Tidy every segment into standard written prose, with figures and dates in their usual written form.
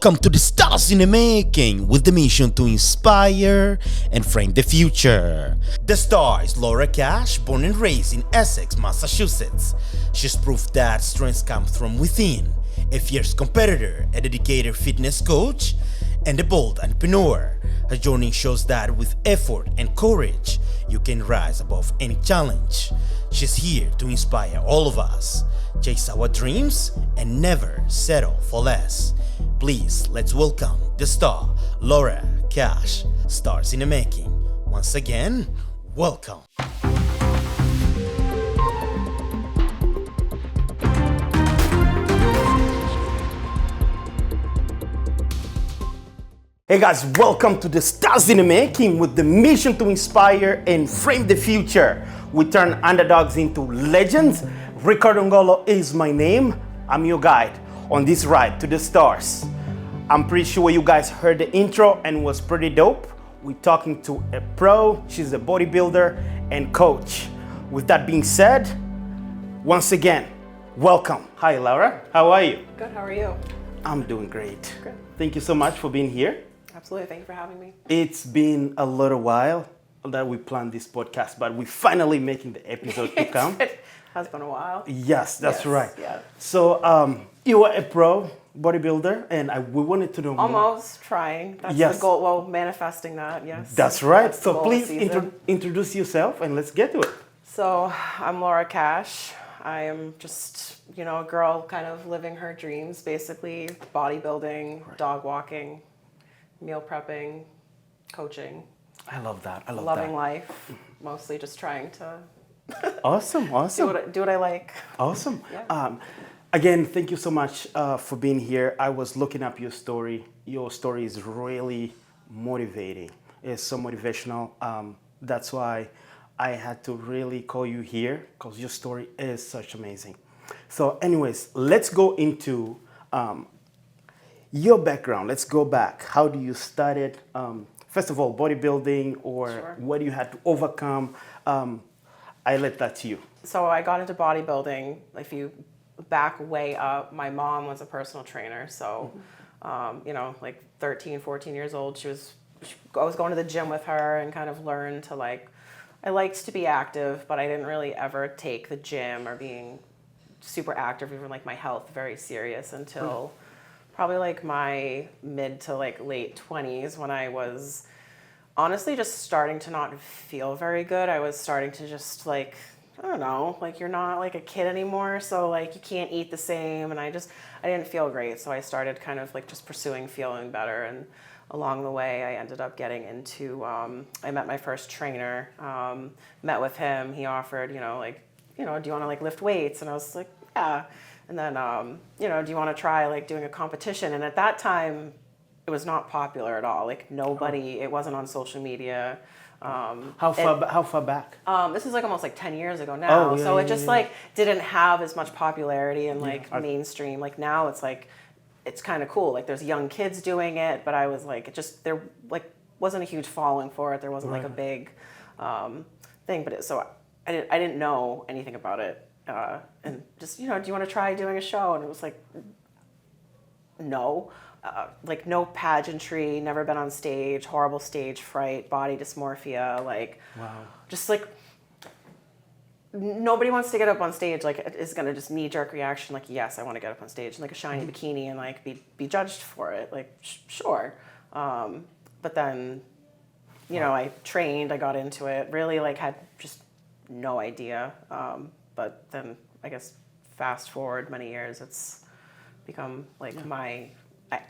Welcome to the Stars in the Making with the mission to inspire and frame the future. The star is Lara, born and raised in Essex, Massachusetts. She's proof that strength comes from within, a fierce competitor, a dedicated fitness coach, and a bold entrepreneur. Her journey shows that with effort and courage, you can rise above any challenge. She's here to inspire all of us. Chase our dreams and never settle for less. Please, let's welcome the star, Lara. Stars in the Making. Once again, welcome. Hey guys, welcome to the Stars in the Making with the mission to inspire and frame the future. We turn underdogs into legends. Ricardo Ngolo is my name. I'm your guide on this ride to the stars. I'm pretty sure you guys heard the intro and it was pretty dope. We're talking to a pro. She's a bodybuilder and coach. With that being said, once again, welcome. Hi Lara, how are you? Good, how are you? I'm doing great. Good. Thank you so much for being here. Absolutely, thank you for having me. It's been a little while that we planned this podcast, but we're finally making the episode to come. It has been a while. Yes, that's Yes, right. yeah. So you are a pro bodybuilder, and we wanted to know more. Almost trying. That's Yes. the goal. Well, manifesting that, yes. That's right. That's the So goal please this season. introduce yourself and let's get to it. So I'm Lara. I am just, a girl kind of living her dreams, basically bodybuilding, dog walking, meal prepping, coaching, I love that. I love loving that. life, mostly just trying to Awesome. do what I like. Awesome. Yeah. Again, thank you so much for being here. I was looking up your story. Your story is really motivating. It's so motivational. That's why I had to really call you here because your story is such amazing. So anyways, let's go into your background. Let's go back. How do you started? First of all, bodybuilding or Sure. what you had to overcome. I let that to you. So I got into bodybuilding. If you back way up, my mom was a personal trainer. So, like 13, 14 years old, I was going to the gym with her and kind of learned to I liked to be active, but I didn't really ever take the gym or being super active, even my health, very serious until probably my mid to late 20s when I was honestly just starting to not feel very good. I was starting to just I don't know, you're not a kid anymore, so you can't eat the same, and I didn't feel great, so I started kind of just pursuing feeling better, and along the way I ended up getting into, I met my first trainer, met with him, he offered, do you want to lift weights, and I was like, yeah, and then, do you want to try doing a competition, and at that time, it was not popular at all, nobody, it wasn't on social media. How far back? This is almost 10 years ago now. Oh, yeah, so it yeah, just yeah. Didn't have as much popularity and mainstream. Now it's it's kind of cool. There's young kids doing it, but I was there wasn't a huge following for it. There wasn't a big thing, but I didn't know anything about it. And just, do you want to try doing a show? And it was no. No pageantry, never been on stage, horrible stage fright, body dysmorphia, Wow. just nobody wants to get up on stage, is gonna just knee-jerk reaction, yes, I want to get up on stage in a shiny bikini and be judged for it, sure. But then, I trained, I got into it, really had just no idea. But then I guess fast forward many years, it's become my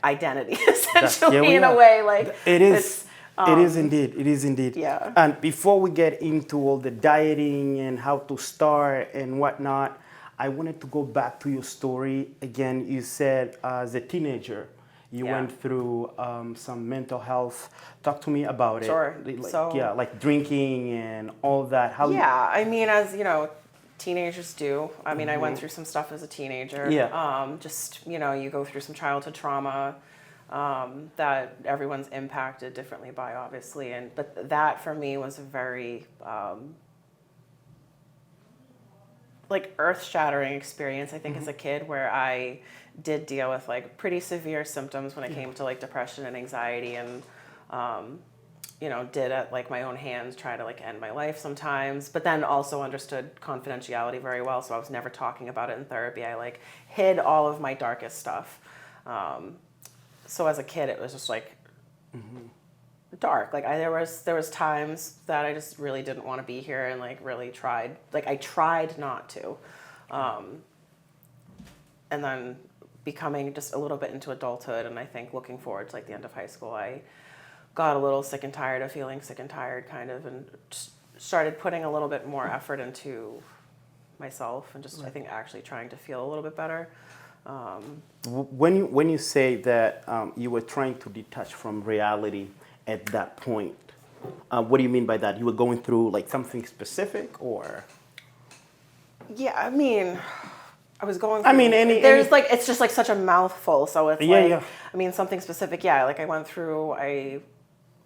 identity essentially in a way. It is. It is indeed. It is indeed. Yeah. And before we get into all the dieting and how to start and whatnot, I wanted to go back to your story again. You said as a teenager, you went through some mental health. Talk to me about it. Sure. Drinking and all that. How? Yeah, I mean, as teenagers do. I mean, I went through some stuff as a teenager. Yeah. You go through some childhood trauma that everyone's impacted differently by, obviously. But that for me was a very like earth-shattering experience, I think, as a kid, where I did deal with like pretty severe symptoms when it came to like depression and anxiety, and you know, did at like my own hands try to like end my life sometimes, but then also understood confidentiality very well, so I was never talking about it in therapy. I like hid all of my darkest stuff. So as a kid, it was just like dark. Like there was times that I just really didn't want to be here, and like really tried. Like I tried not to, and then becoming just a little bit into adulthood, and I think looking forward to like the end of high school, I got a little sick and tired of feeling sick and tired, kind of, and just started putting a little bit more effort into myself, and just I think actually trying to feel a little bit better. When you say that you were trying to detach from reality at that point, what do you mean by that? You were going through like something specific, or? Yeah, I mean, I was going through, I mean, there's like, it's just like such a mouthful, so it's like, yeah. I mean, something specific, yeah, like I went through, it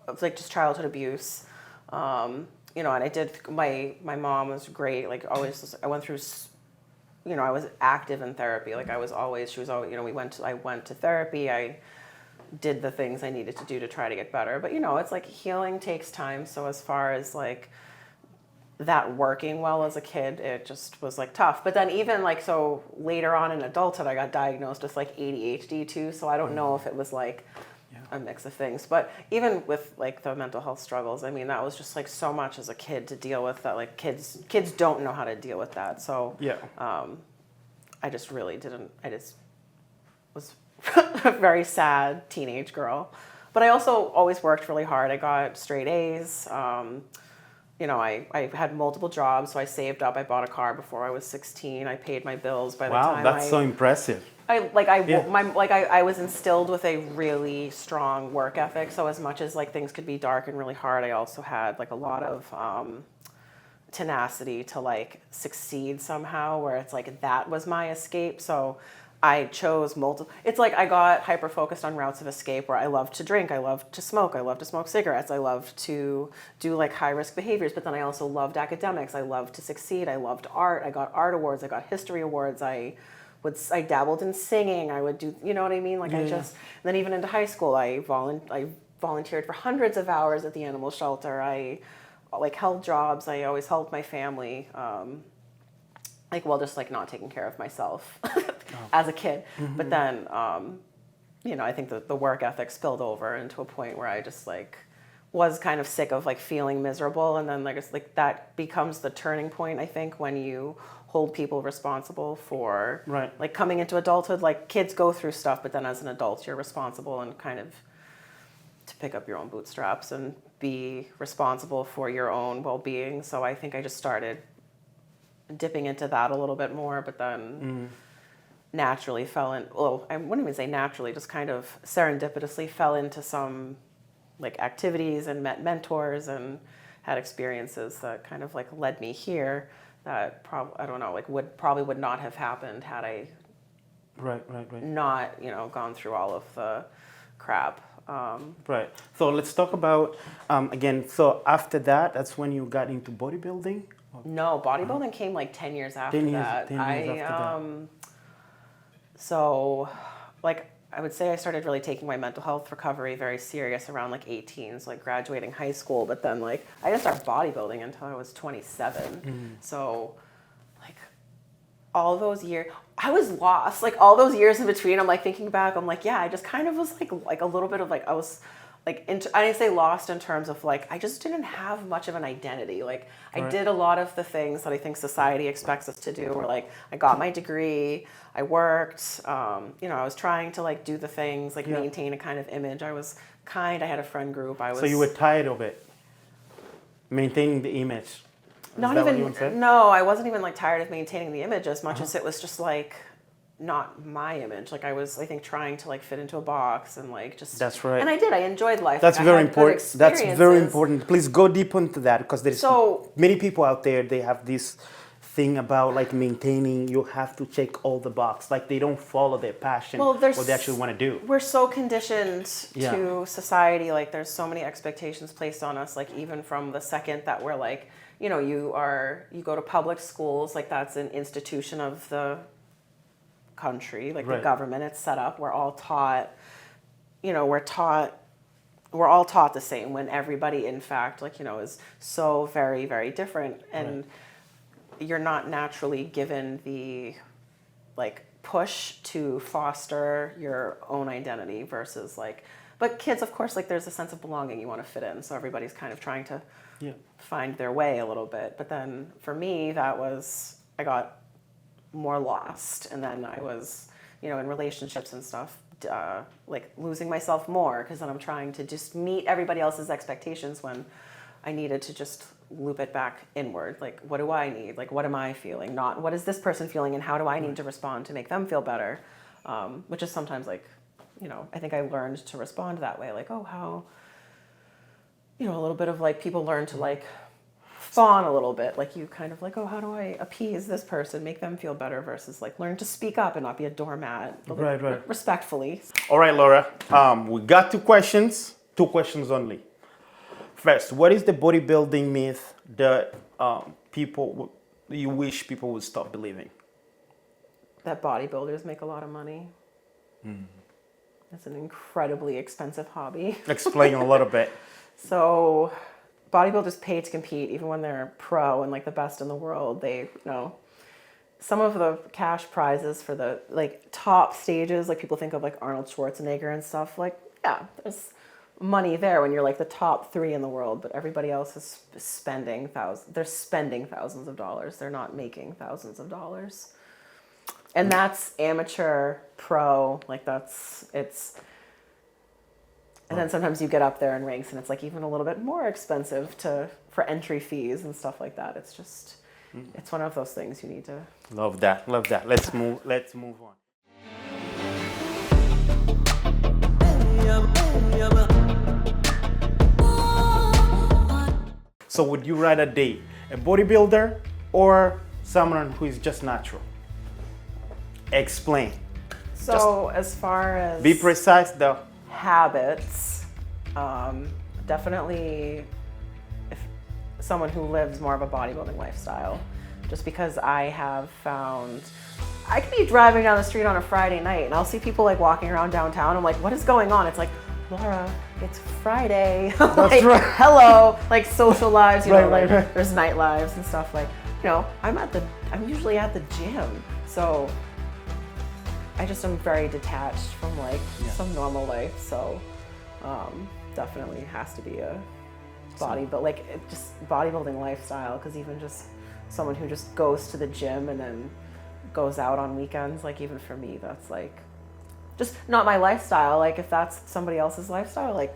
was like just childhood abuse, you know, and I did, my mom was great, like always, I went through, you know, I was active in therapy, like she was always, you know, I went to therapy, I did the things I needed to do to try to get better, but you know, it's like healing takes time, so as far as like that working well as a kid, it just was like tough. But then even like, so later on in adulthood, I got diagnosed with like ADHD too, so I don't know if it was like a mix of things, but even with like the mental health struggles, I mean, that was just like so much as a kid to deal with, that like kids don't know how to deal with that, so I just really didn't, I just was a very sad teenage girl. But I also always worked really hard. I got straight A's. You know, I had multiple jobs, so I saved up. I bought a car before I was 16. I paid my bills by the time. Wow, that's so impressive. I was instilled with a really strong work ethic. So as much as like things could be dark and really hard, I also had like a lot of tenacity to like succeed somehow, where it's like that was my escape. So I chose multiple. It's like I got hyper focused on routes of escape, where I love to drink, I love to smoke cigarettes, I love to do like high risk behaviors, but then I also loved academics, I loved to succeed, I loved art, I got art awards, I got history awards, I dabbled in singing, I would do, you know what I mean? Like and then even into high school, I volunteered for hundreds of hours at the animal shelter, I like held jobs, I always helped my family. Like, well, just like not taking care of myself as a kid. But then, you know, I think the work ethic spilled over into a point where I just like was kind of sick of like feeling miserable. And then like that becomes the turning point, I think, when you hold people responsible for like coming into adulthood. Like kids go through stuff, but then as an adult, you're responsible and kind of to pick up your own bootstraps and be responsible for your own well-being. So I think I just started dipping into that a little bit more, but then naturally fell in, well, I wouldn't even say naturally, just kind of serendipitously fell into some like activities and met mentors and had experiences that kind of like led me here that I don't know, like would not have happened had I not, you know, gone through all of the crap. Right. So let's talk about, again, so after that, that's when you got into bodybuilding? No, bodybuilding came like 10 years after that. 10 years after that. So, like, I would say I started really taking my mental health recovery very serious around like 18, so like graduating high school, but then like I didn't start bodybuilding until I was 27. So, like, all those years, I was lost. Like, all those years in between, I'm like thinking back, I'm like, yeah, I just kind of was like a little bit of like, I was like, I didn't say lost in terms of like, I just didn't have much of an identity. Like I did a lot of the things that I think society expects us to do, where like I got my degree, I worked, you know, I was trying to like do the things, like maintain a kind of image. I had a friend group. So you were tired of it? Maintaining the image? Not even, no, I wasn't even like tired of maintaining the image as much as it was just like, not my image. Like I was, I think, trying to like fit into a box and like just. That's right. And I did. I enjoyed life. That's like, very important. That's very important. Please go deep into that, because there's many people out there. They have this thing about like maintaining, you have to check all the box, like they don't follow their passion, Well, what they actually want to do. We're so conditioned Yeah. to society. Like, there's so many expectations placed on us. Like, even from the second that we're like, you know, you go to public schools, like that's an institution of the country, like Right. the government. It's set up. We're all taught. You know, we're all taught the same, when everybody, in fact, like, you know, is so very, very different. And you're not naturally given the like push to foster your own identity versus like, but kids, of course, like there's a sense of belonging, you want to fit in. So everybody's kind of trying to find their way a little bit. But then for me, I got more lost. And then I was, you know, in relationships and stuff, like losing myself more, because then I'm trying to just meet everybody else's expectations when I needed to just loop it back inward. Like, what do I need? Like, what am I feeling? Not what is this person feeling, and how do I need to respond to make them feel better? Which is sometimes like, you know, I think I learned to respond that way. Like, oh, how, you know, a little bit of like people learn to like fawn a little bit. Like you kind of like, oh, how do I appease this person, make them feel better, versus like learn to speak up and not be a doormat. Right. Respectfully. All right, Laura, we got two questions only. First, what is the bodybuilding myth that you wish people would stop believing? That bodybuilders make a lot of money. It's an incredibly expensive hobby. Explain a little bit. So bodybuilders pay to compete, even when they're pro and like the best in the world. They, you know, some of the cash prizes for the like top stages, like people think of like Arnold Schwarzenegger and stuff, like, yeah, there's money there when you're like the top 3 in the world, but everybody else is spending thousands of dollars. They're not making thousands of dollars. And that's amateur, pro, like and then sometimes you get up there in ranks and it's like even a little bit more expensive for entry fees and stuff like that. It's just, it's one of those things you need to. Love that. Let's move on. So would you rather date a bodybuilder or someone who is just natural? Explain. So as far as Be precise though. habits, definitely if someone who lives more of a bodybuilding lifestyle, just because I have found I could be driving down the street on a Friday night and I'll see people like walking around downtown. I'm like, what is going on? It's like, Lara, it's Friday. Like, right. Hello, like social lives, you know, Right. there's night lives and stuff. Like, you know, I'm usually at the gym, so I just am very detached from like some normal life. So definitely has to be a bodybuilding lifestyle, because even just someone who just goes to the gym and then goes out on weekends, like even for me, that's like just not my lifestyle. Like if that's somebody else's lifestyle, like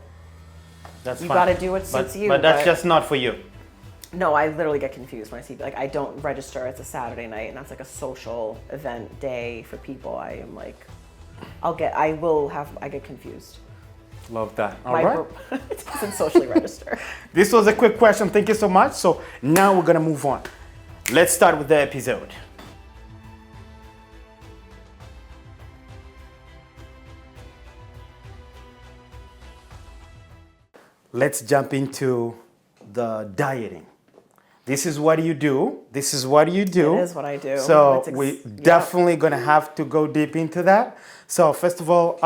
That's you fine. got to do what suits you. But that's just not for you. No, I literally get confused when I see, like, I don't register. It's a Saturday night and that's like a social event day for people. I am like, I get confused. Love that. All My right. group it doesn't socially register. This was a quick question. Thank you so much. So now we're gonna move on. Let's start with the episode. Let's jump into the dieting. This is what you do. It is what I do. So we're definitely gonna have to go deep into that. So first of all,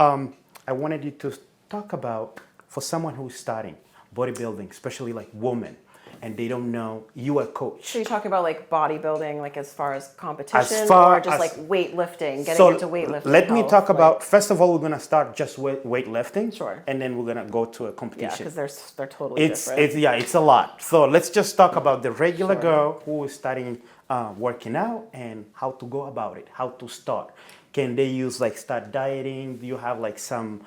I wanted you to talk about, for someone who's starting bodybuilding, especially like women, and they don't know, you are a coach. So you're talking about like bodybuilding, like as far as competition, far or just as- like weightlifting, getting So into weightlifting? let me health, talk like- about, first of all, we're gonna start just with weightlifting. Sure. And then we're gonna go to a Yeah, competition. because they're totally different. It's a lot. So let's just talk about the regular Sure. girl who is starting working out and how to go about it, how to start. Can they use like start dieting? Do you have like some,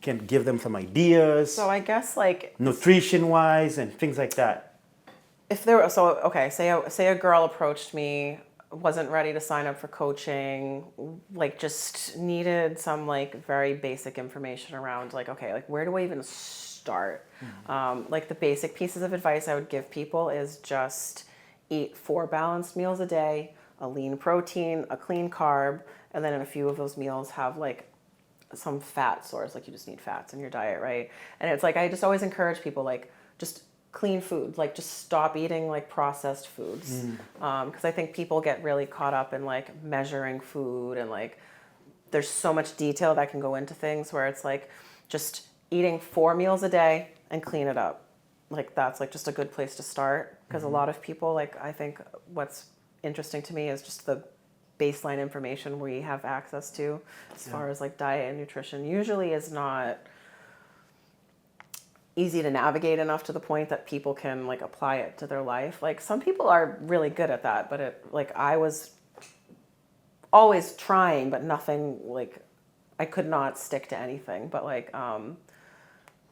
can give them some ideas, So I guess like nutrition wise and things like that? if there, so okay, say a girl approached me, wasn't ready to sign up for coaching, like just needed some like very basic information around like, okay, like where do I even start? Like the basic pieces of advice I would give people is just eat 4 balanced meals a day, a lean protein, a clean carb, and then in a few of those meals have like some fat source, like you just need fats in your diet, right? And it's like I just always encourage people like just clean food, like just stop eating like processed foods, because I think people get really caught up in like measuring food, and like there's so much detail that can go into things where it's like just eating 4 meals a day and clean it up. Like that's like just a good place to start, because a lot of people, like I think what's interesting to me is just the baseline information we have access to as far as like diet and nutrition usually is not easy to navigate enough to the point that people can like apply it to their life. Like some people are really good at that, but it like I was always trying, but nothing, like I could not stick to anything. But like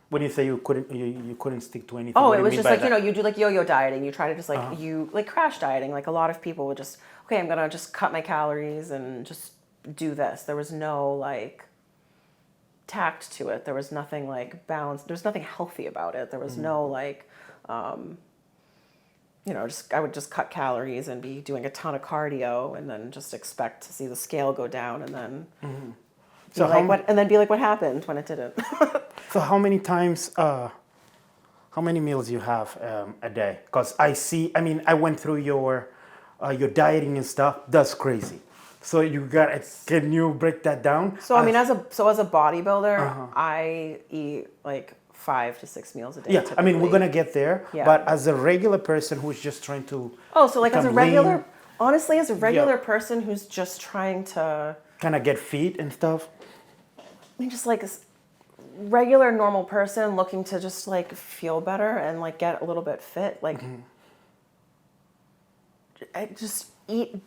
When you say you couldn't stick to anything, oh, what it do was you mean just by like, that? you know, you do like yo-yo dieting. You try to just like, you like crash dieting. Like a lot of people would just, okay, I'm going to just cut my calories and just do this. There was no like tact to it. There was nothing like balanced. There was nothing healthy about it. There was no like, you know, just I would just cut calories and be doing a ton of cardio and then just expect to see the scale go down and then So be like, what, and then be like, what happened when it didn't? So how many times, how many meals you have a day? Because I mean, I went through your dieting and stuff. That's crazy. So you got, can you break that down? So I mean, as a bodybuilder, I eat like 5 to 6 meals a day. Yeah, I mean, we're typically. gonna get there. Yeah. But as a regular person who's just trying to So like as a become regular, lean, honestly, as a regular person who's just trying to, kind of get fit and stuff. I mean, just like a regular normal person looking to just like feel better and like get a little bit fit, like I just eat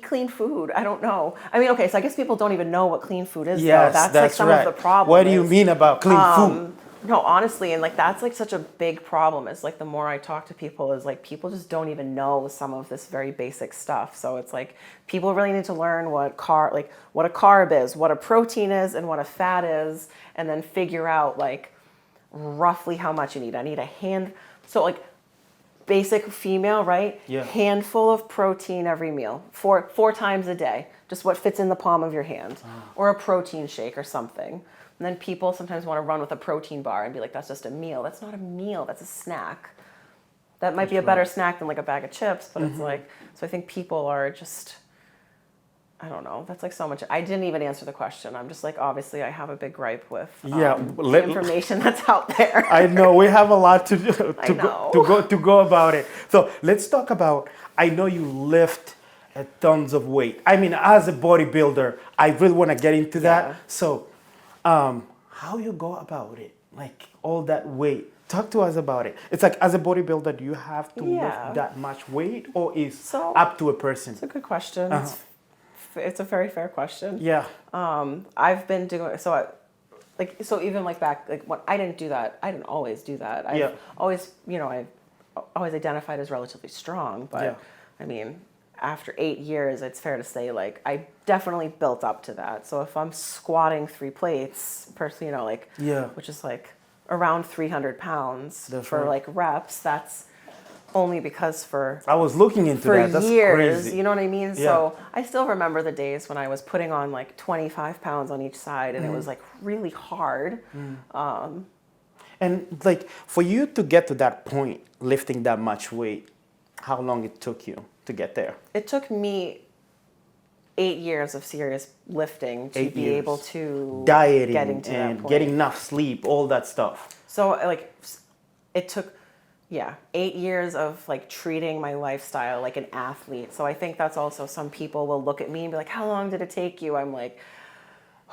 clean food. I don't know. I mean, okay, so I guess people don't even know what clean food is. Yes, though. That's that's like some right. of the problem. What do you mean about clean food? No, honestly, and like that's like such a big problem. Is like the more I talk to people, is like people just don't even know some of this very basic stuff. So it's like people really need to learn what a carb is, what a protein is, and what a fat is, and then figure out like roughly how much you need. I need a hand. So like basic female, right? Yeah. Handful of protein every meal, four times a day, just what fits in the palm of your hand, or a protein shake or something. And then people sometimes want to run with a protein bar and be like, that's just a meal. That's not a meal, that's a snack. That might be a better snack than like a bag of chips, but it's like, so I think people are just, I don't know, that's like so much. I didn't even answer the question. I'm just like, obviously I have a big gripe with the information that's out there. I know, we have a lot to go about it. So let's talk about, I know you lift tons of weight. I mean, as a bodybuilder, I really want to get into that. So how you go about it? Like all that weight. Talk to us about it. It's like, as a bodybuilder, do you have to lift that much weight, or is up to a person? It's a good question. It's a very fair question. Yeah. I've been doing, so even like back, like when I didn't do that, I didn't always do that. I've always, you know, I've always identified as relatively strong, but I mean, after 8 years, it's fair to say, like, I definitely built up to that. So if I'm squatting 3 plates per, you know, like, which is like around 300 pounds like reps, that's only because I was looking into that. That's years, crazy. you know what I mean? Yeah. So I still remember the days when I was putting on like 25 pounds on each side, and it was like really hard. And like, for you to get to that point, lifting that much weight, how long it took you to get there? It took me 8 years of serious lifting to be able to dieting getting to and that point. getting enough sleep, all that stuff. So like, it took 8 years of like treating my lifestyle like an athlete. So I think that's also, some people will look at me and be like, how long did it take you? I'm like,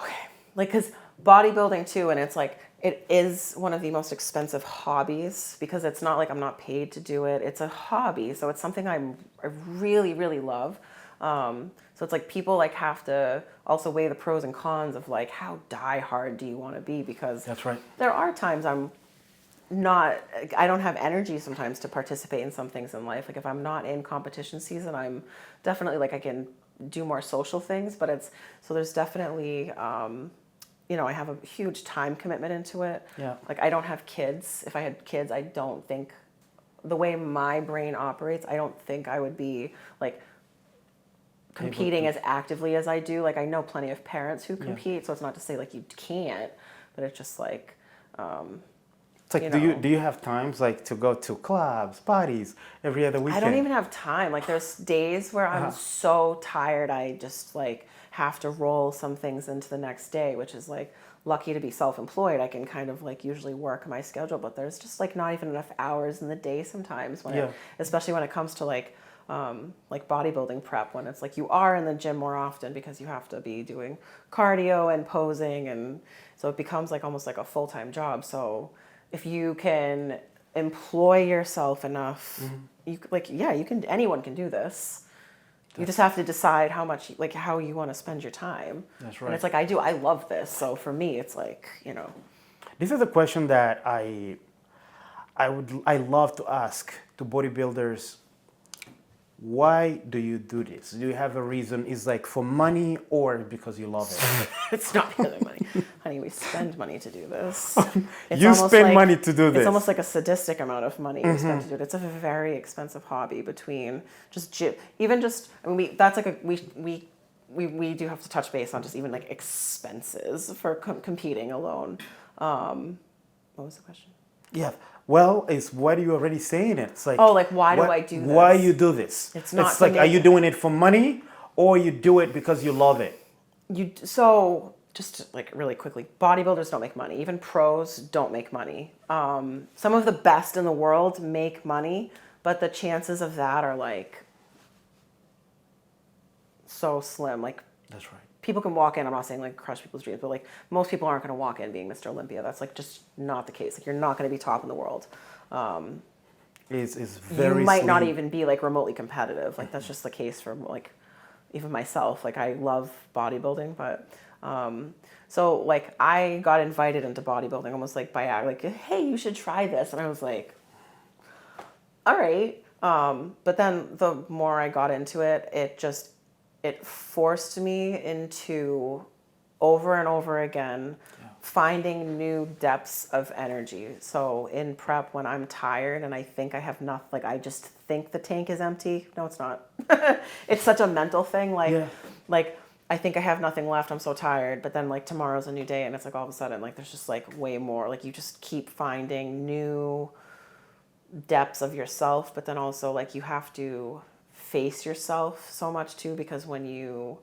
okay, like, because bodybuilding too, and it's like, it is one of the most expensive hobbies, because it's not like I'm not paid to do it. It's a hobby, so it's something I really, really love. So it's like people like have to also weigh the pros and cons of like, how die hard do you want to be? Because that's right. There are times I don't have energy sometimes to participate in some things in life. Like if I'm not in competition season, I'm definitely like, I can do more social things, but there's definitely, you know, I have a huge time commitment into it. Yeah. Like I don't have kids. If I had kids, I don't think the way my brain operates, I don't think I would be like competing as actively as I do. Like I know plenty of parents who compete, so it's not to say like you can't, but it's just like it's like, do you have times like to go to clubs, parties every other weekend? I don't even have time. Like there's days where I'm so tired I just like have to roll some things into the next day, which is like lucky to be self-employed. I can kind of like usually work my schedule, but there's just like not even enough hours in the day sometimes when especially when it comes to like bodybuilding prep, when it's like you are in the gym more often because you have to be doing cardio and posing, and so it becomes like almost like a full-time job. So if you can employ yourself enough, you like you can, anyone can do this. You just have to decide how much, like how you want to spend your time. That's right. And it's like I love this, so for me it's like, This is a question that I love to ask to bodybuilders. Why do you do this? Do you have a reason? Is like for money or because you love it? It's not really money. Honey, we spend money to do this. It's You almost spend like, money to do this. It's almost like a sadistic amount of money you spend to do it. It's a very expensive hobby between just gym, even just, I mean, that's like we do have to touch base on just even like expenses for competing alone. What was the question? Yeah. Well, it's what you already saying. It's like, like why do I do this? Why you do this? It's not. It's like, are you doing it for money or you do it because you love it? So just like really quickly, bodybuilders don't make money. Even pros don't make money. Some of the best in the world make money, but the chances of that are like so slim. Like that's right. People can walk in. I'm not saying like crush people's dreams, but like most people aren't going to walk in being Mr. Olympia. That's like just not the case. Like you're not going to be top in the world. It's very. You might slim. not even be like remotely competitive. Like that's just the case for like even myself. Like I love bodybuilding, but so like I got invited into bodybuilding almost like by like, hey, you should try this, and I was like, all right. But then the more I got into it, it forced me into over and over again finding new depths of energy. So in prep, when I'm tired and I think I have nothing, like I just think the tank is empty. No, it's not. It's such a mental thing. Like I think I have nothing left. I'm so tired. But then like tomorrow's a new day, and it's like all of a sudden like there's just like way more. Like you just keep finding new depths of yourself, but then also like you have to face yourself so much too, because when you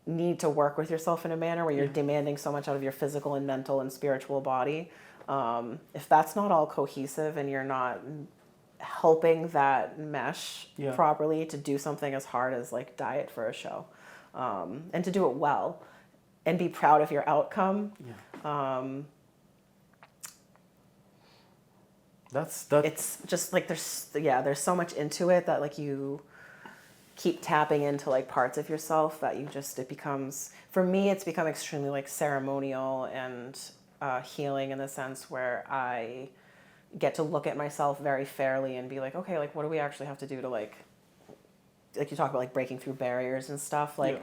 need to work with yourself in a manner where you're demanding so much out of your physical and mental and spiritual body, if that's not all cohesive and you're not helping that mesh properly to do something as hard as like diet for a show, and to do it well and be proud of your outcome, That's it's just like there's so much into it that like you keep tapping into like parts of yourself that it becomes, for me it's become extremely like ceremonial and healing, in the sense where I get to look at myself very fairly and be like, okay, like what do we actually have to do to like you talk about like breaking through barriers and stuff, like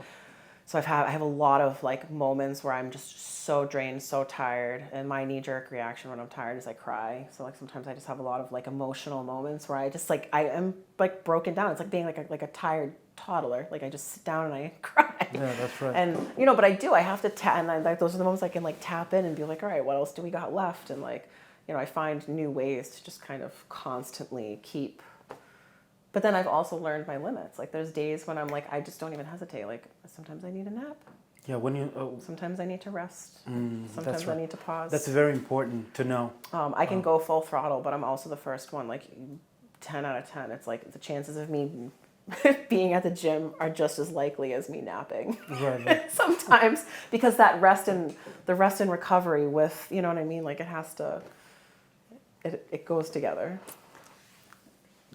so I have a lot of like moments where I'm just so drained, so tired, and my knee-jerk reaction when I'm tired is I cry. So like sometimes I just have a lot of like emotional moments where I just like I am like broken down. It's like being like a tired toddler. Like I just sit down and I cry. Yeah, that's right. And but I have to those are the moments I can like tap in and be like, all right, what else do we got left? And like I find new ways to just kind of constantly keep. But then I've also learned my limits. Like there's days when I'm like, I just don't even hesitate. Like sometimes I need a nap. Yeah, when you. Sometimes I need to rest. Sometimes right. I need to pause. That's very important to know. I can go full throttle, but I'm also the first one. Like 10 out of 10. It's like the chances of me being at the gym are just as likely as me napping. Right. Sometimes, because that rest and recovery with, you know what I mean? Like it has to. It goes together.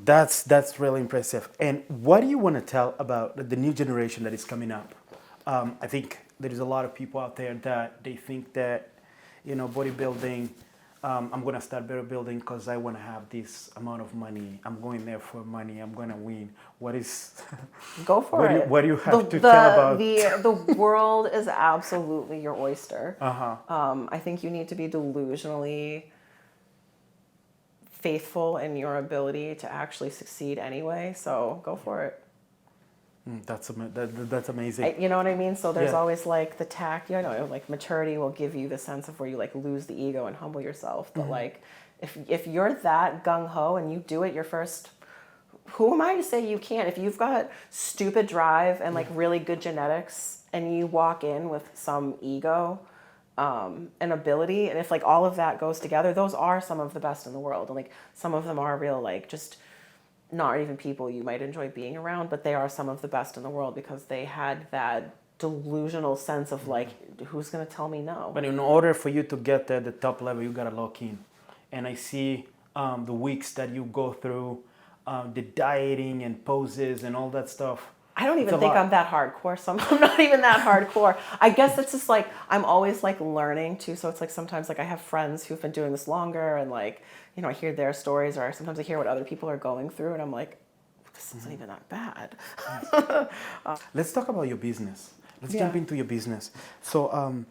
That's really impressive. And what do you want to tell about the new generation that is coming up? I think there is a lot of people out there that they think that, bodybuilding, I'm going to start bodybuilding because I want to have this amount of money. I'm going there for money. I'm going to win. What is... Go for it. What do you have to tell about... The world is absolutely your oyster. Uh-huh. I think you need to be delusionally faithful in your ability to actually succeed anyway. So go for it. That's amazing. You know what I mean? So there's Yeah. always like the tact, you know, like maturity will give you the sense of where you like lose the ego and humble yourself. But like, if you're that gung-ho and you do it your first, who am I to say you can't? If you've got stupid drive and like really good genetics and you walk in with some ego and ability, and if like all of that goes together, those are some of the best in the world. And like some of them are real, like just not even people you might enjoy being around, but they are some of the best in the world because they had that delusional sense of like, who's going to tell me no? But in order for you to get at the top level, you got to lock in. And I see the weeks that you go through, the dieting and poses and all that stuff. I don't even think I'm that hardcore. So I'm not even that hardcore. I guess it's just like, I'm always like learning too. So it's like sometimes like I have friends who've been doing this longer and like, you know, I hear their stories or sometimes I hear what other people are going through and I'm like, this isn't even that bad. Let's talk about your business. Let's jump into your business. So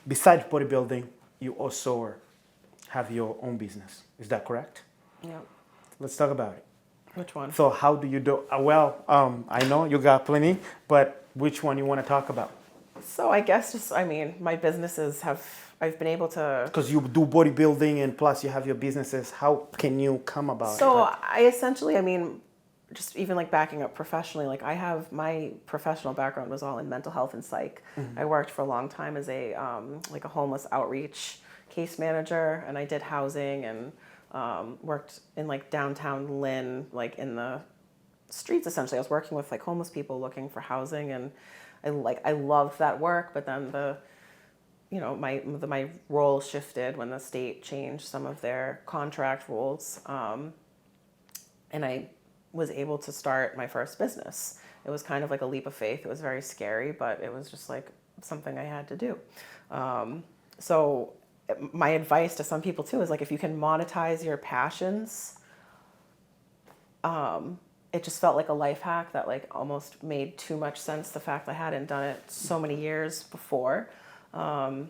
besides bodybuilding, you also have your own business. Is that correct? Yeah. Let's talk about it. Which one? So how do you do? I know you got plenty, but which one you want to talk about? So I guess just, I mean, my businesses I've been able to... Because you do bodybuilding and plus you have your businesses. How can you come about it? So I essentially, I mean, just even like backing up professionally, like I have my professional background was all in mental health and psych. I worked for a long time as a like a homeless outreach case manager, and I did housing and worked in like downtown Lynn, like in the streets essentially. I was working with like homeless people looking for housing, and I loved that work. But then my role shifted when the state changed some of their contract rules, and I was able to start my first business. It was kind of like a leap of faith. It was very scary, but it was just like something I had to do. So my advice to some people too is like, if you can monetize your passions, it just felt like a life hack that like almost made too much sense. The fact I hadn't done it so many years before. So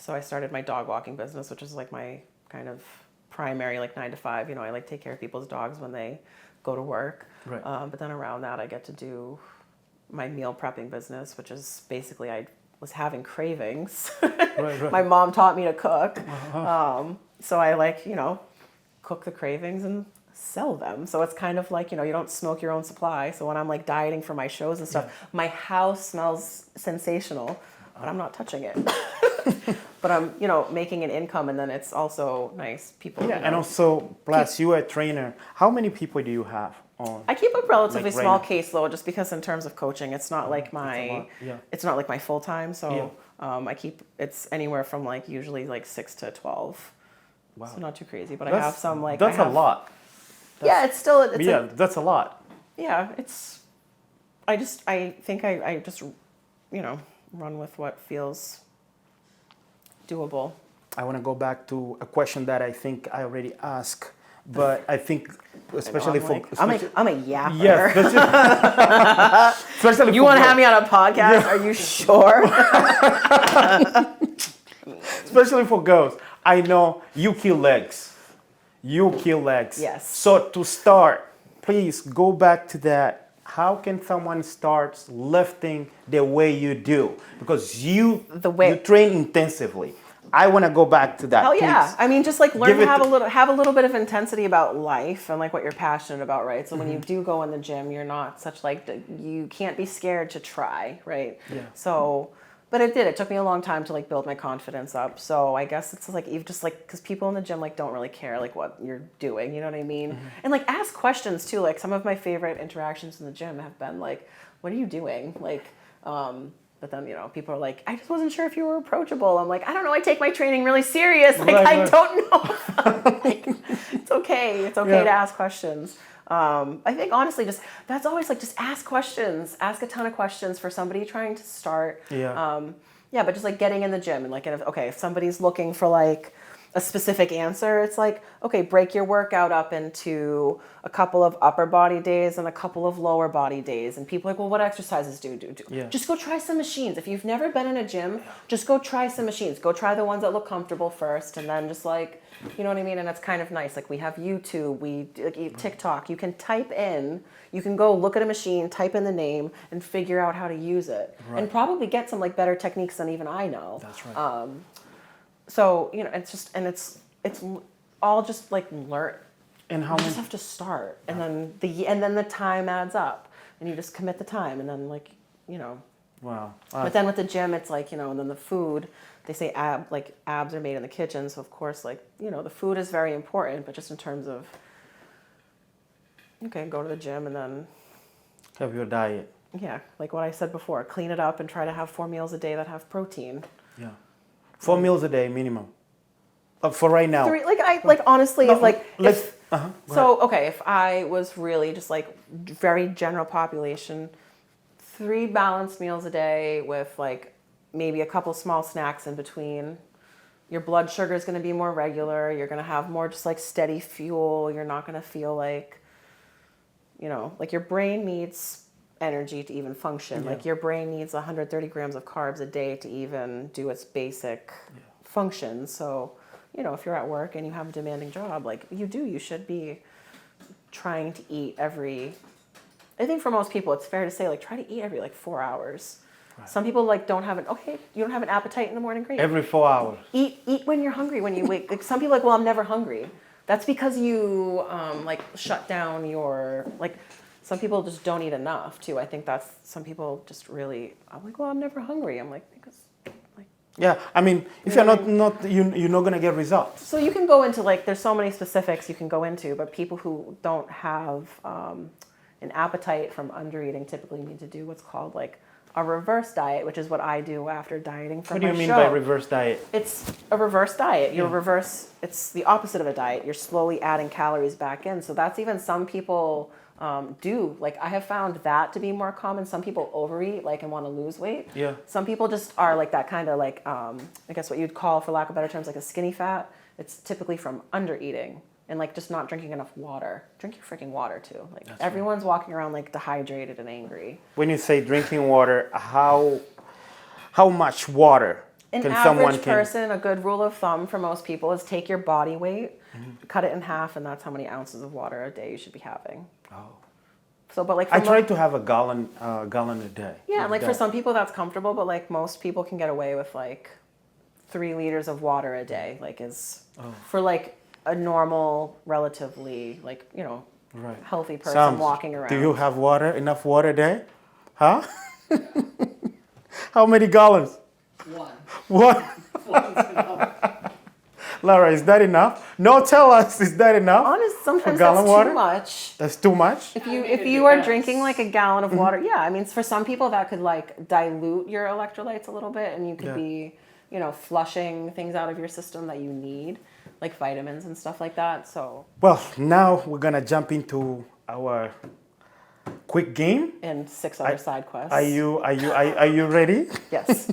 I started my dog walking business, which is like my kind of primary like 9 to 5. You know, I like take care of people's dogs when they go to work. Right. But then around that, I get to do my meal prepping business, which is basically I was having cravings. Right. My mom taught me to cook. So I like, you know, cook the cravings and sell them. So it's kind of like, you know, you don't smoke your own supply. So when I'm like dieting for my shows and stuff, my house smells sensational, but I'm not touching it. But I'm, you know, making an income, and then it's also nice. People. Yeah, you know, and also, plus you are a trainer. How many people do you have on? I keep a relatively Like right small now? caseload, just because in terms of coaching, it's not like it's not like my full time. So it's anywhere from like usually like 6 to 12. Wow. So not too crazy, but I have some like that's a lot. It's still it's That's a lot. yeah, it's I think I just, you know, run with what feels doable. I want to go back to a question that I think I already asked, but I think especially for I'm a yapper. yes, that's it. Especially You want to have me on a podcast? Are you sure? Especially for girls. I know you kill legs. You kill legs. Yes. So to start, please go back to that. How can someone start lifting the way you do? Because you train intensively. I want to go back to that. Hell yeah. Please. I mean, just like learn to have a little bit of intensity about life and like what you're passionate about, right? So when you do go in the gym, you're not such like, you can't be scared to try, right? Yeah. So, but it took me a long time to like build my confidence up. So I guess it's like, you've just like, cause people in the gym like don't really care like what you're doing, you know what I mean? And like ask questions too. Like some of my favorite interactions in the gym have been like, what are you doing? Like, but then, you know, people are like, I just wasn't sure if you were approachable. I'm like, I don't know. I take my training really serious. Like, I don't know. Like, it's okay. It's okay to ask questions. I think honestly, that's always like, just ask questions. Ask a ton of questions for somebody trying to start. Yeah. But just like getting in the gym and like, if somebody's looking for like a specific answer. It's like, okay, break your workout up into a couple of upper body days and a couple of lower body days. And people are like, well, what exercises do? Yeah. Just go try some machines. If you've never been in a gym, just go try some machines. Go try the ones that look comfortable first, and then just like, you know what I mean? And it's kind of nice. Like we have YouTube, we like TikTok. You can type in, you can go look at a machine, type in the name, and figure out how to use it, and probably get some like better techniques than even I know. That's right. So, you know, it's just, and it's all just like learn. And how You many? just have to start, and then the time adds up, and you just commit the time, and then like, you know. Wow. But then with the gym, it's like, you know, and then the food, they say abs are made in the kitchen, so of course, like, you know, the food is very important, but just in terms of, okay, go to the gym and then, Have your diet. yeah, like what I said before, clean it up and try to have 4 meals a day that have protein. Yeah. 4 meals a day minimum. For right now. 3, like honestly, it's like, let's. if, Go so, okay, if I was really just like very general population, 3 balanced meals a day with like maybe a couple small snacks in between. Your blood sugar is going to be more regular. You're going to have more just like steady fuel. You're not going to feel like, you know, like your brain needs energy to even function. Yeah. Like your brain needs 130 grams of carbs a day to even do its basic function. So, you know, if you're at work and you have a demanding job, like you should be trying to eat every, I think for most people, it's fair to say, like, try to eat every, like, 4 hours. Right. Some people, like, don't have you don't have an appetite in the morning, great. Every 4 hours. Eat when you're hungry, when you wake. Like, some people are like, well, I'm never hungry. That's because you, like, shut down your, like, some people just don't eat enough, too. I think that's, some people just really, I'm like, well, I'm never hungry. I'm like, because, like. Yeah, I mean, if you're not you're not gonna get results. So you can go into, like, there's so many specifics you can go into, but people who don't have, an appetite from undereating typically need to do what's called like a reverse diet, which is what I do after dieting from my show. What do you mean by reverse diet? It's a reverse diet. It's the opposite of a diet. You're slowly adding calories back in. So that's even some people do. Like I have found that to be more common. Some people overeat, like, and want to lose weight. Yeah. Some people just are like that kind of like, I guess what you'd call, for lack of better terms, like a skinny fat. It's typically from undereating. And like just not drinking enough water. Drink your freaking water too. Like that's everyone's walking around like dehydrated and angry. When you say drinking water, how much water An can average someone person, a good rule of thumb for most people is take your body weight, cut it in half, and that's how many ounces of water a day you should be having. Oh. So, but like I try to have a gallon a day. Yeah, like for some people that's comfortable, but like most people can get away with like 3 liters of water a day. Like for like a normal, relatively, like, you know, healthy person walking around. Do you have enough water a day? Huh? How many gallons? 1. One? Lara, is that enough? No, tell us, is that enough? Honest, sometimes gallon that's water? too much. That's too much? If you are drinking like a gallon of water, yeah, I mean, for some people that could like dilute your electrolytes a little bit, and you could be, you know, flushing things out of your system that you need, like vitamins and stuff like that. So. Well, now we're gonna jump into our quick game. And 6 other side quests. Are you ready? Yes.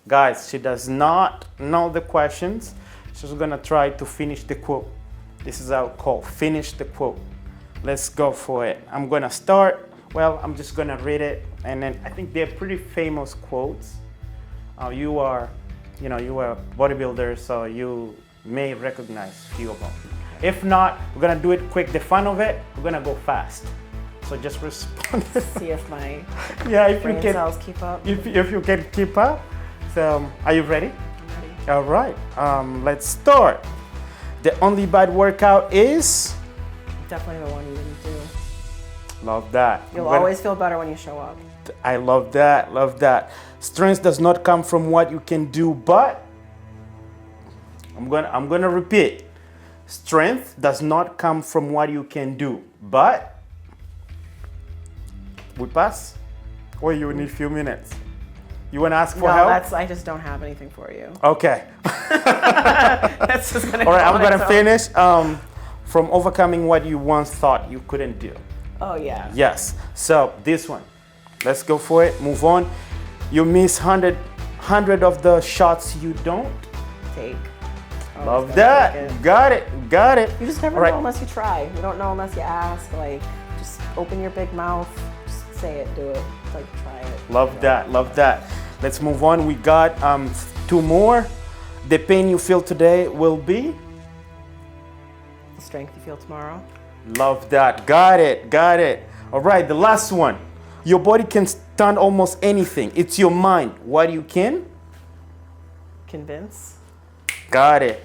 Guys, she does not know the questions. She's gonna try to finish the quote. This is our call, finish the quote. Let's go for it. I'm gonna start. Well, I'm just gonna read it, and then I think they're pretty famous quotes. You are a bodybuilder, so you may recognize a few of them. If not, we're gonna do it quick. The fun of it, we're gonna go fast. So just respond. See if my if brain you can, cells keep up. If you can keep up. So, are you ready? I'm ready. All right. Let's start. The only bad workout is. Definitely the one you didn't do. Love that. You'll always feel better when you show up. I love that. Love that. Strength does not come from what you can do, but I'm gonna repeat. Strength does not come from what you can do, but we pass, or you need a few minutes. You wanna ask for help? I just don't have anything for you. Okay. That's just gonna. All right. I'm gonna finish. From overcoming what you once thought you couldn't do. Oh yeah. Yes. So this one, let's go for it. Move on. You miss 100 of the shots you don't. Take. Always Love gotta that. take it. Got it. Got it. You just never All right. know unless you try. You don't know unless you ask. Like, just open your big mouth. Just say it. Do it. Like, try it. Love that. Love that. Let's move on. We got 2 more. The pain you feel today will be. The strength you feel tomorrow. Love that. Got it. Got it. All right. The last one. Your body can stand almost anything. It's your mind. What you can? Convince. Got it.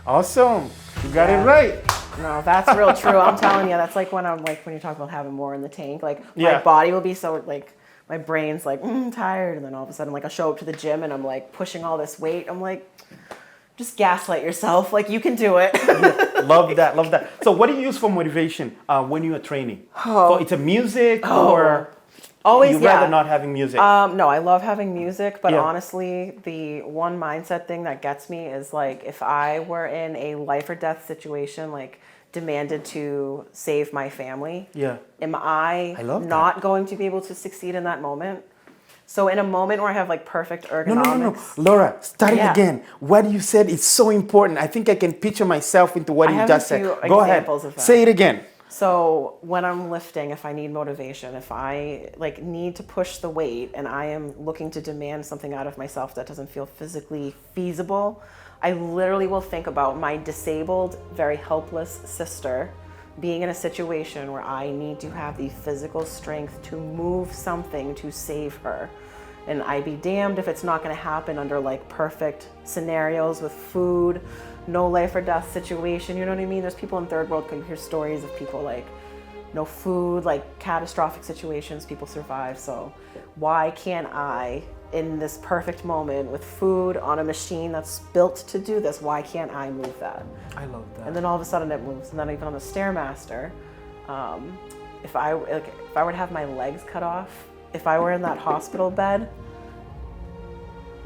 Awesome. You got Yeah. it right. No, that's real true. I'm telling you, that's like when when you talk about having more in the tank. Like Yeah. my body will be so like my brain's like tired, and then all of a sudden like I show up to the gym and I'm like pushing all this weight. I'm like, just gaslight yourself. Like you can do it. Love that. Love that. So, what do you use for motivation when you are training? So it's a music or Always, you yeah. rather not having music? No, I love having music, but Yeah. honestly, the one mindset thing that gets me is like if I were in a life or death situation, like demanded to save my family, Yeah. am I love not going to be able to succeed in that moment? So in a moment where I have like perfect ergonomics. No. Laura, start it Yeah. again. What you said is so important. I think I can picture myself into what I you have just a said. few Go ahead. examples of that. Say it again. So when I'm lifting, if I need motivation, if I like need to push the weight and I am looking to demand something out of myself that doesn't feel physically feasible, I literally will think about my disabled, very helpless sister being in a situation where I need to have the physical strength to move something to save her. And I'd be damned if it's not going to happen under like perfect scenarios with food, no life or death situation. You know what I mean? There's people in third world can hear stories of people like no food, like catastrophic situations, people survive. So why can't I, in this perfect moment with food on a machine that's built to do this, why can't I move that? I love that. And then all of a sudden it moves. And then even on the Stairmaster, if I were to have my legs cut off, if I were in that hospital bed,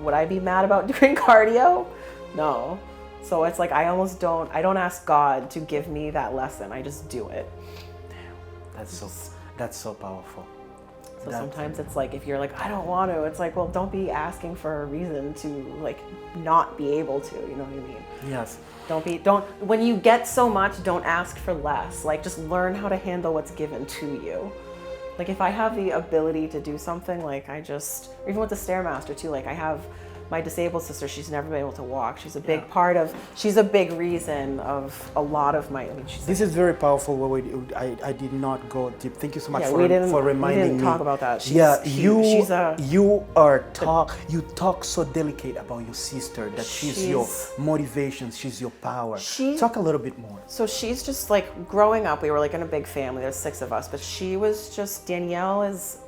would I be mad about doing cardio? No. So it's like I don't ask God to give me that lesson. I just do it. That's so powerful. So sometimes it's like if you're like, I don't want to, it's like, well, don't be asking for a reason to like not be able to, you know what I mean? Yes. When you get so much, don't ask for less. Like just learn how to handle what's given to you. Like if I have the ability to do something, like even with the Stairmaster too, like I have my disabled sister, she's never been able to walk. She's a big she's a big reason of a lot of This is very powerful. I did not go deep. Thank you so much Yeah, for reminding me. We didn't talk about that. You talk so delicate about your sister that she's your motivation, she's your power. Talk a little bit more. So she's just like growing up, we were like in a big family, there's 6 of us, but she was just, Danielle is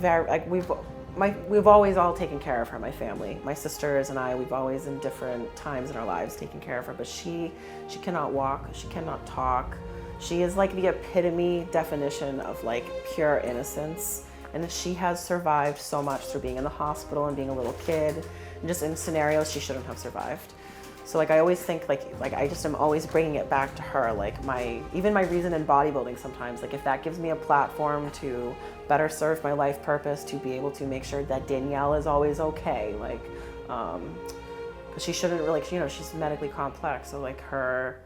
very, like we've always all taken care of her, my family. My sisters and I, we've always in different times in our lives taken care of her, but she cannot walk, she cannot talk. She is like the epitome definition of like pure innocence. And she has survived so much through being in the hospital and being a little kid and just in scenarios she shouldn't have survived. So like I always think like I just am always bringing it back to her, like even my reason in bodybuilding sometimes, like if that gives me a platform to better serve my life purpose, to be able to make sure that Danielle is always okay, like she shouldn't really, she's medically complex, so like her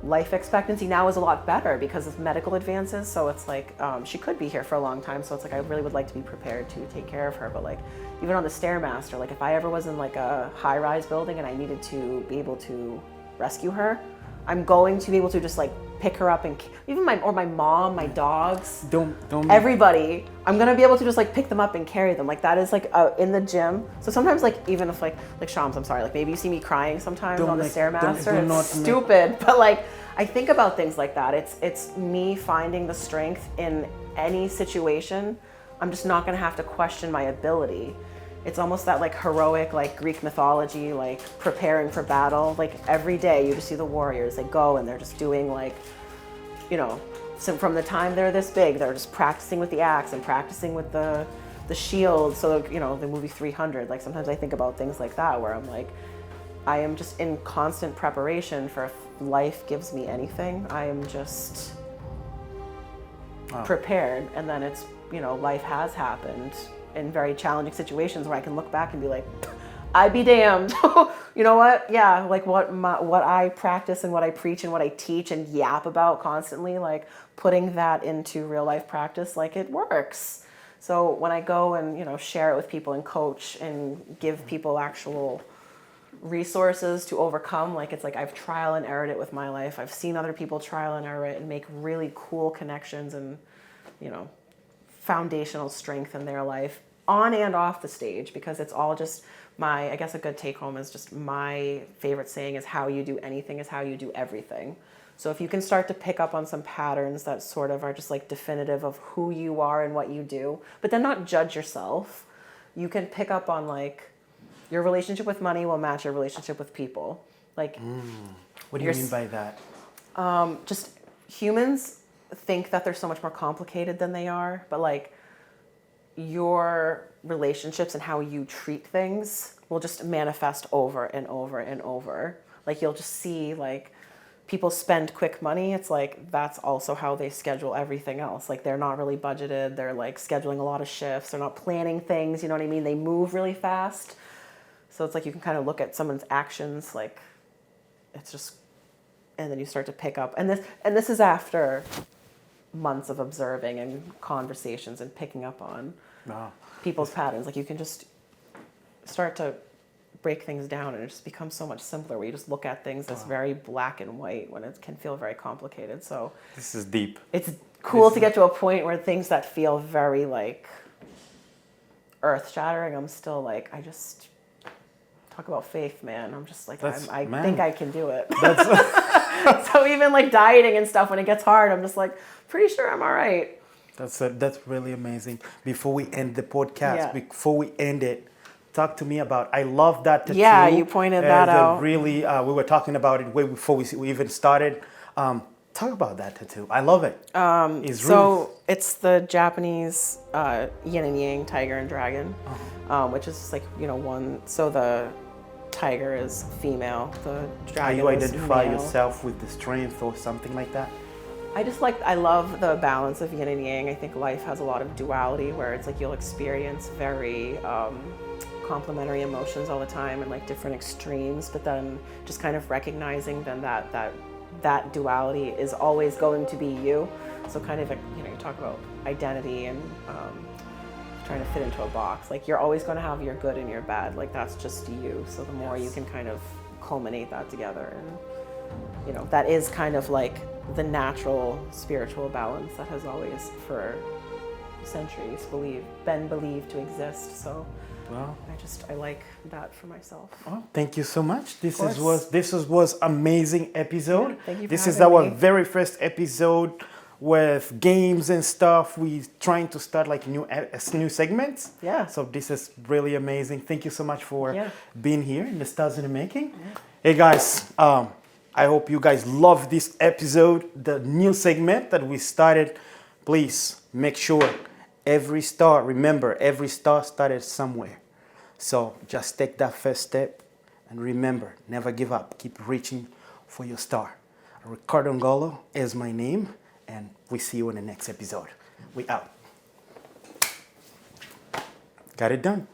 life expectancy now is a lot better because of medical advances, so it's like she could be here for a long time, so it's like I really would like to be prepared to take care of her. But like even on the Stairmaster, like if I ever was in like a high-rise building and I needed to be able to rescue her, I'm going to be able to just like pick her up and even my mom, my dogs, don't everybody, I'm gonna be able to just like pick them up and carry them. Like that is like in the gym. So sometimes like even if like Shams, I'm sorry, like maybe you see me crying sometimes on the Stairmaster. It's stupid, but like I think about things like that. It's me finding the strength in any situation. I'm just not gonna have to question my ability. It's almost that like heroic, like Greek mythology, like preparing for battle. Like every day you just see the warriors, they go and they're just doing like, so from the time they're this big, they're just practicing with the axe and practicing with the shield. So, the movie 300, like sometimes I think about things like that where I'm like, I am just in constant preparation for if life gives me anything. I am just prepared. And then it's, life has happened in very challenging situations where I can look back and be like, I'd be damned. You know what? Yeah, like what I practice and what I preach and what I teach and yap about constantly, like putting that into real life practice, like it works. So when I go and, share it with people and coach and give people actual resources to overcome, like it's like I've trial and errored it with my life. I've seen other people trial and error it and make really cool connections and, foundational strength in their life on and off the stage, because it's all just I guess a good take home is just my favorite saying is how you do anything is how you do everything. So if you can start to pick up on some patterns that sort of are just like definitive of who you are and what you do, but then not judge yourself, you can pick up on like your relationship with money will match your relationship with people. Like, what do you mean by that? Just humans think that they're so much more complicated than they are, but like your relationships and how you treat things will just manifest over and over and over. Like you'll just see like people spend quick money. It's like that's also how they schedule everything else. Like they're not really budgeted. They're like scheduling a lot of shifts. They're not planning things. You know what I mean? They move really fast. So it's like you can kind of look at someone's actions, like it's just, and then you start to pick up. And this is after months of observing and conversations and picking up on people's patterns. Like you can just start to break things down and it just becomes so much simpler where you just look at things that's very black and white when it can feel very complicated. So This is deep. it's cool to get to a point where things that feel very like earth shattering, I'm still like, I just talk about faith, man. I'm just like, I think I can do it. So even like dieting and stuff, when it gets hard, I'm just like, pretty sure I'm all right. That's really amazing. Before we end the podcast, before we end it, talk to me about, I love that tattoo. Yeah, you pointed that out. Really, we were talking about it way before we even started. Talk about that tattoo. I love it. It's the Japanese yin and yang, tiger and dragon, which is just like, one. So the tiger is female, the dragon How you is identify male. yourself with the strength or something like that? I love the balance of yin and yang. I think life has a lot of duality where it's like you'll experience very complementary emotions all the time and like different extremes, but then just kind of recognizing then that duality is always going to be you. So kind of like, you talk about identity and trying to fit into a box. Like you're always going to have your good and your bad. Like that's just you. So the more you can kind of culminate that together, and that is kind of like the natural spiritual balance that has always for centuries been believed to exist. So I like that for myself. Oh, thank you so much. This was amazing episode. Yeah, thank you for This is having our me. very first episode with games and stuff. We trying to start like new segments. Yeah. So this is really amazing. Thank you so much for being here in the Stars in the Making. Yeah. Hey guys, I hope you guys love this episode, the new segment that we started. Please make sure every star started somewhere. So just take that first step and remember, never give up. Keep reaching for your star. Ricardo Ngolo is my name, and we see you in the next episode. We out. Got it done.